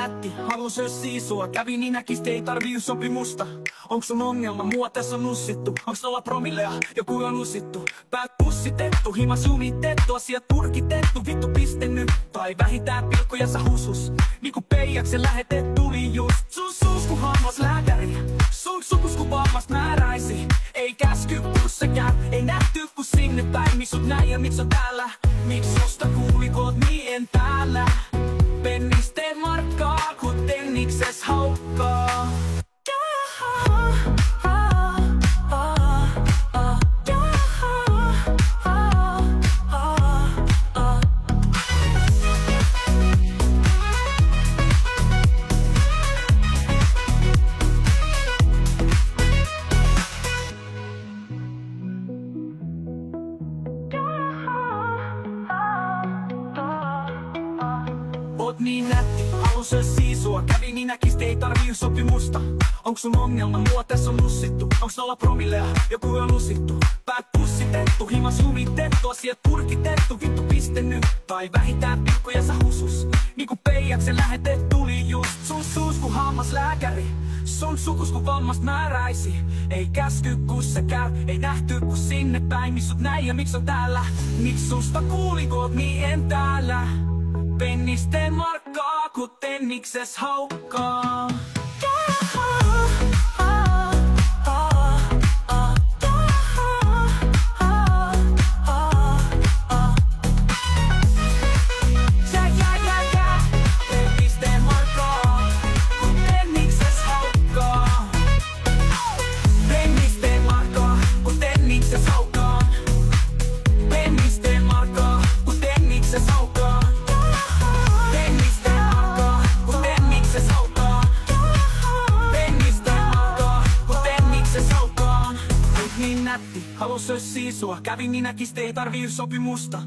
nätti, halus siisua. Kävi niin näkistä, ei tarvii sopimusta. Onks sun ongelma? Mua tässä on nussittu. Onks 0 promillea? Joku on usittu. Päät pussitettu, hima sumitettu. Asiat purkitettu, vittu piste nyt. Tai vähintään pilkkoja sä husus. Niinku Peijaksen lähetet tuli just. Sun suus ku hammaslääkäri. Sun sukus ku vammas määräisi. Ei käsky kussa käy, ei nähty ku sinne päin. Miks sut näin ja miks on täällä? Miks susta kuulikot niin en täällä? Penniste markkaa, ku tennikses haukkaa. Oot niin nätti, halus siisua. Kävi niin näkistä, ei tarvii sopimusta. Onks sun ongelma? Mua tässä on nussittu. Onks 0 promillea? Joku on usittu. Päät pussitettu, hima sumitettu. Asiat purkitettu, vittu piste nyt. Tai vähintään pilkkoja sä husus. Niinku Peijaksen lähetet tuli just. Sun suus ku hammaslääkäri. Sun sukus ku vammas määräisi. Ei käsky ku sä käy, ei nähty ku sinne päin. Miks sut näin ja miks on täällä? Miks susta kuulikot niin en täällä? Penniste markkaa, ku tennikses haukkaa. Halus siisua, kävi niin näkistä, ei tarvii sopimusta.